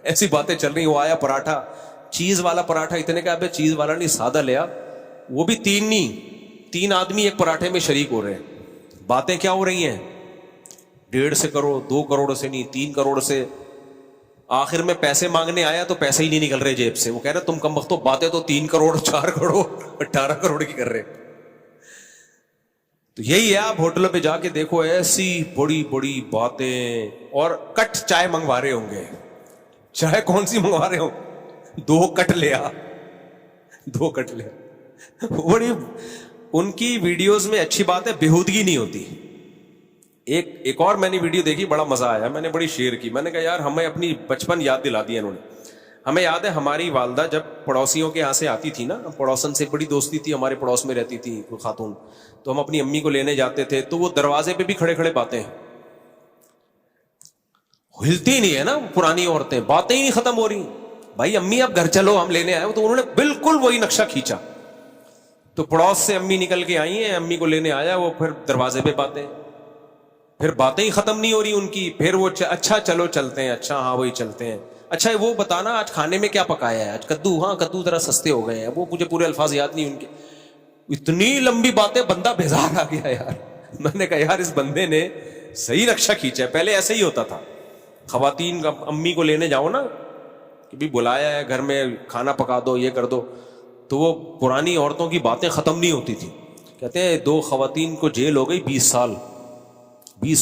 ایسی باتیں چل رہی. وہ آیا پراٹھا, چیز والا پراٹھا, اتنے کا ابے چیز والا نہیں سادہ لیا, وہ بھی تین نہیں, 3 آدمی ایک پراٹھے میں شریک ہو رہے ہیں. باتیں کیا ہو رہی ہیں, 1.5 کروڑ 2 کروڑ سے نہیں 3 کروڑ سے. آخر میں پیسے مانگنے آیا تو پیسے ہی نہیں نکل رہے جیب سے. وہ کہہ رہے تم کم وقت باتیں تو 3 کروڑ 4 کروڑ 18 کروڑ کی کر رہے. تو یہی ہے, آپ ہوٹلوں پہ جا کے دیکھو ایسی بڑی بڑی باتیں, اور کٹ چائے منگوا رہے ہوں گے. چائے کون سی منگوا رہے ہو, 2 کٹ لیا 2 کٹ لیا. بڑی ان کی ویڈیوز میں اچھی بات ہے, بےہودگی نہیں ہوتی. ایک اور میں نے ویڈیو دیکھی, بڑا مزہ آیا, میں نے بڑی شیئر کی. میں نے کہا یار ہمیں اپنی بچپن یاد دلا دیا انہوں نے. ہمیں یاد ہے ہماری والدہ جب پڑوسیوں کے یہاں سے آتی تھی نا, پڑوسن سے بڑی دوستی تھی, ہمارے پڑوس میں رہتی تھی کوئی خاتون, تو ہم اپنی امی کو لینے جاتے تھے تو وہ دروازے پہ بھی کھڑے کھڑے باتیں, ہلتی نہیں ہے نا پرانی عورتیں, باتیں ہی نہیں ختم ہو رہی. بھائی امی آپ گھر چلو ہم لینے آئے. تو انہوں نے بالکل وہی نقشہ کھینچا. تو پڑوس سے امی نکل کے آئی ہیں, امی کو لینے آیا, وہ پھر دروازے پہ باتیں, پھر باتیں ہی ختم نہیں ہو رہی ان کی. پھر وہ اچھا چلو چلتے ہیں, اچھا ہاں وہی چلتے ہیں, اچھا وہ بتانا آج کھانے میں کیا پکایا ہے, آج کدو, ہاں کدو ذرا سستے ہو گئے ہیں, وہ مجھے پورے الفاظ یاد نہیں ان کے. اتنی لمبی باتیں, بندہ بیزار آ گیا یار. میں نے کہا یار اس بندے نے صحیح نقشہ کھینچا ہے. پہلے ایسے ہی ہوتا تھا, خواتین کا امی کو لینے جاؤ نا کہ بھی بلایا ہے گھر میں, کھانا پکا دو, یہ کر دو, تو وہ پرانی عورتوں کی باتیں ختم نہیں ہوتی تھی. کہتے ہیں 2 خواتین کو جیل ہو گئی 20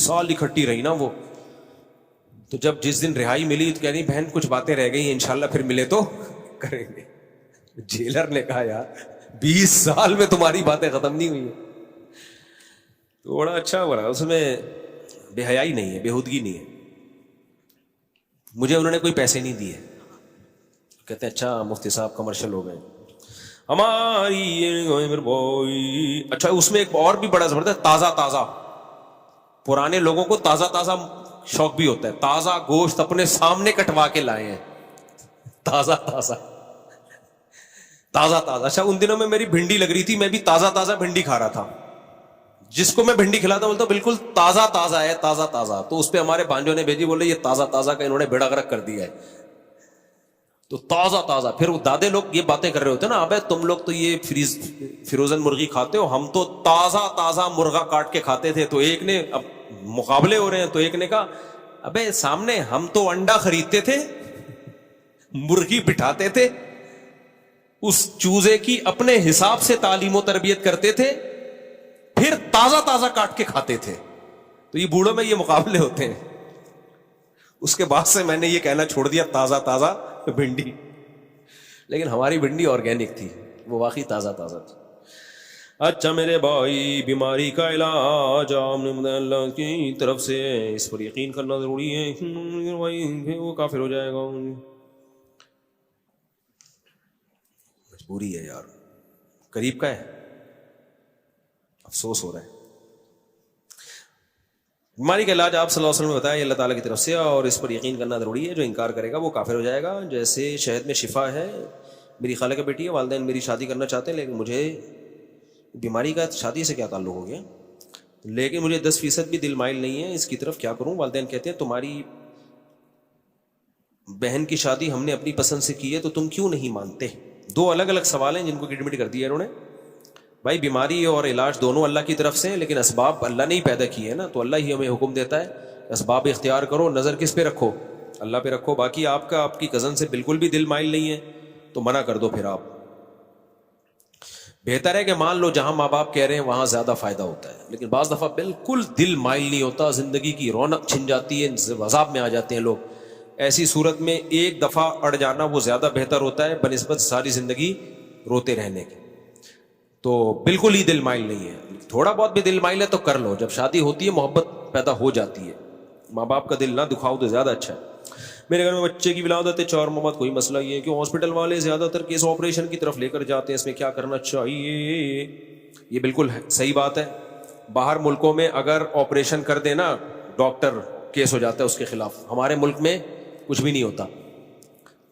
سال اکٹھی رہی نا وہ. تو جب جس دن رہائی ملی تو کہہ رہی بہن کچھ باتیں رہ گئی ہیں, انشاءاللہ پھر ملے تو کریں گے. جیلر نے کہا یار 20 سال میں تمہاری باتیں ختم نہیں ہوئی ہیں. تو بڑا اچھا ہو رہا, اس میں بے حیائی نہیں ہے, بےہودگی نہیں ہے. مجھے انہوں نے کوئی پیسے نہیں دیے. کہتے ہیں اچھا مفتی صاحب کمرشل ہو گئے ہماری. اچھا اس میں ایک اور بھی بڑا زبردست, تازہ پرانے لوگوں کو تازہ شوق بھی ہوتا ہے. تازہ گوشت اپنے سامنے کٹوا کے لائے ہیں, تازہ. اچھا ان دنوں میں میری بھنڈی لگ رہی تھی, میں بھی تازہ بھنڈی کھا رہا تھا. جس کو میں بھنڈی کھلاتا بولتا بالکل تازہ ہے, تازہ. تو اس پہ ہمارے بھانجوں نے بھیجی, بولے یہ تازہ کا انہوں نے بیڑا غرق کر دیا ہے. تو تازہ. پھر وہ دادے لوگ یہ باتیں کر رہے ہوتے نا, ابے تم لوگ تو یہ فروزن مرغی کھاتے ہو, ہم تو تازہ مرغا کاٹ کے کھاتے تھے. تو ایک نے, اب مقابلے ہو رہے ہیں, تو ایک نے کہا ابے سامنے ہم تو انڈا خریدتے تھے, مرغی بٹھاتے تھے, اس چوزے کی اپنے حساب سے تعلیم و تربیت کرتے تھے, پھر تازہ کاٹ کے کھاتے تھے. تو یہ بوڑھوں میں یہ مقابلے ہوتے ہیں. اس کے بعد سے میں نے یہ کہنا چھوڑ دیا تازہ بھنڈی. لیکن ہماری بھنڈی آرگینک تھی, وہ واقعی تازہ تھی. اچھا میرے بھائی, بیماری کا علاج اللہ کی طرف سے, اس پر یقین کرنا ضروری ہے. وہ کافر ہو جائے گا, مجبوری ہے یار, قریب کا ہے, افسوس ہو رہا ہے. بیماری کا علاج آپ صلی اللہ علیہ وسلم نے بتایا اللہ تعالیٰ کی طرف سے, اور اس پر یقین کرنا ضروری ہے. جو انکار کرے گا وہ کافر ہو جائے گا. جیسے شہد میں شفا ہے. میری خالہ کی بیٹی ہے, والدین میری شادی کرنا چاہتے ہیں, لیکن مجھے بیماری کا شادی سے کیا تعلق ہو گیا, لیکن مجھے 10% بھی دل مائل نہیں ہے اس کی طرف, کیا کروں؟ والدین کہتے ہیں تمہاری بہن کی شادی ہم نے اپنی پسند سے کی ہے, تو تم کیوں نہیں مانتے؟ 2 الگ الگ سوال ہیں جن کو ایڈمٹ کر دیا انہوں نے. بھائی بیماری اور علاج دونوں اللہ کی طرف سے ہیں, لیکن اسباب اللہ نے ہی پیدا کیے ہیں نا, تو اللہ ہی ہمیں حکم دیتا ہے اسباب اختیار کرو. نظر کس پہ رکھو؟ اللہ پہ رکھو. باقی آپ کی کزن سے بالکل بھی دل مائل نہیں ہے تو منع کر دو. پھر آپ بہتر ہے کہ مان لو جہاں ماں باپ کہہ رہے ہیں وہاں زیادہ فائدہ ہوتا ہے. لیکن بعض دفعہ بالکل دل مائل نہیں ہوتا, زندگی کی رونق چھن جاتی ہے, عذاب میں آ جاتے ہیں لوگ. ایسی صورت میں ایک دفعہ اڑ جانا وہ زیادہ بہتر ہوتا ہے بنسبت ساری زندگی روتے رہنے کے. تو بالکل ہی دل مائل نہیں ہے, تھوڑا بہت بھی دل مائل ہے تو کر لو. جب شادی ہوتی ہے محبت پیدا ہو جاتی ہے, ماں باپ کا دل نہ دکھاؤ تو زیادہ اچھا ہے. میرے گھر میں بچے کی ولادت ہے 4 ماہ بعد, کوئی مسئلہ یہ ہے کہ ہاسپٹل والے زیادہ تر کیس آپریشن کی طرف لے کر جاتے ہیں, اس میں کیا کرنا چاہیے؟ یہ بالکل صحیح بات ہے. باہر ملکوں میں اگر آپریشن کر دینا ڈاکٹر, کیس ہو جاتا ہے اس کے خلاف. ہمارے ملک میں کچھ بھی نہیں ہوتا.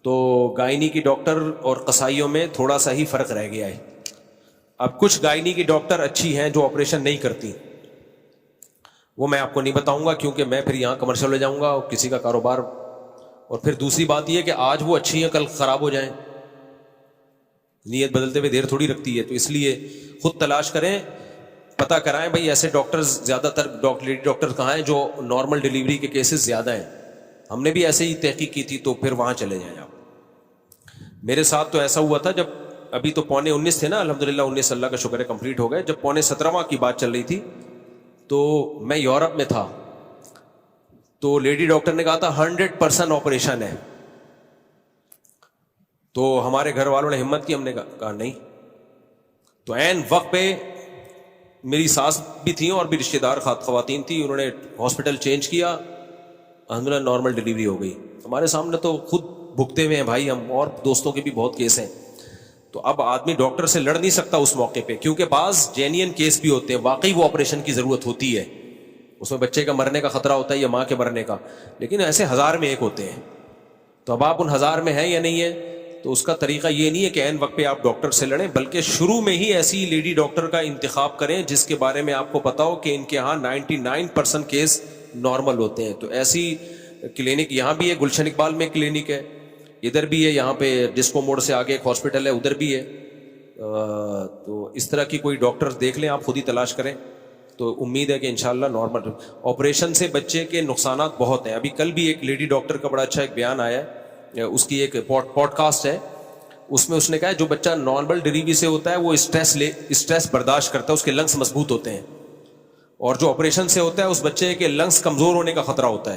تو گائنی کی ڈاکٹر اور قصائیوں میں تھوڑا سا ہی فرق رہ گیا ہے. اب کچھ گائنی کی ڈاکٹر اچھی ہیں جو آپریشن نہیں کرتی, وہ میں آپ کو نہیں بتاؤں گا کیونکہ میں پھر یہاں کمرشل ہو جاؤں گا اور کسی کا کاروبار اور پھر دوسری بات یہ کہ آج وہ اچھی ہیں کل خراب ہو جائیں, نیت بدلتے ہوئے دیر تھوڑی رکھتی ہے. تو اس لیے خود تلاش کریں, پتہ کرائیں بھائی ایسے ڈاکٹرز زیادہ تر ڈاکٹر کہاں ہیں جو نارمل ڈیلیوری کے کیسز زیادہ ہیں. ہم نے بھی ایسے ہی تحقیق کی تھی, تو پھر وہاں چلے جائیں آپ. میرے ساتھ تو ایسا ہوا تھا جب ابھی تو 19 تھے نا, الحمدللہ 19 اللہ کا شکر ہے کمپلیٹ ہو گئے. جب 17واں کی بات چل رہی تھی تو میں یورپ میں تھا, تو لیڈی ڈاکٹر نے کہا تھا 100% آپریشن ہے. تو ہمارے گھر والوں نے ہمت کی, ہم نے کہا نہیں. تو عین وقت پہ میری ساس بھی تھیں اور بھی رشتہ دار خواتین تھیں, انہوں نے ہاسپٹل چینج کیا, الحمدللہ نارمل ڈیلیوری ہو گئی. ہمارے سامنے تو خود بھگتے ہوئے ہیں بھائی ہم, اور دوستوں کے بھی بہت کیس ہیں. تو اب آدمی ڈاکٹر سے لڑ نہیں سکتا اس موقع پہ, کیونکہ بعض جینین کیس بھی ہوتے ہیں, واقعی وہ آپریشن کی ضرورت ہوتی ہے, اس میں بچے کا مرنے کا خطرہ ہوتا ہے یا ماں کے مرنے کا, لیکن ایسے 1000 میں ایک ہوتے ہیں. تو اب آپ ان 1000 میں ہیں یا نہیں ہے, تو اس کا طریقہ یہ نہیں ہے کہ عین وقت پہ آپ ڈاکٹر سے لڑیں, بلکہ شروع میں ہی ایسی لیڈی ڈاکٹر کا انتخاب کریں جس کے بارے میں آپ کو پتا ہو کہ ان کے ہاں 99% کیس نارمل ہوتے ہیں. تو ایسی کلینک یہاں بھی ہے, گلشن اقبال میں کلینک ہے, ادھر بھی ہے, یہاں پہ ڈسکو موڑ سے آگے ایک ہاسپٹل ہے ادھر بھی ہے. تو اس طرح کی کوئی ڈاکٹر دیکھ لیں, آپ خود ہی تلاش کریں, تو امید ہے کہ انشاءاللہ نارمل. آپریشن سے بچے کے نقصانات بہت ہیں. ابھی کل بھی ایک لیڈی ڈاکٹر کا بڑا اچھا ایک بیان آیا ہے, اس کی ایک پوڈ کاسٹ ہے, اس میں اس نے کہا جو بچہ نارمل ڈیلیوری سے ہوتا ہے وہ اسٹریس برداشت کرتا ہے, اس کے لنگس مضبوط ہوتے ہیں, اور جو آپریشن سے ہوتا ہے اس بچے کے لنگس کمزور ہونے کا خطرہ ہوتا ہے.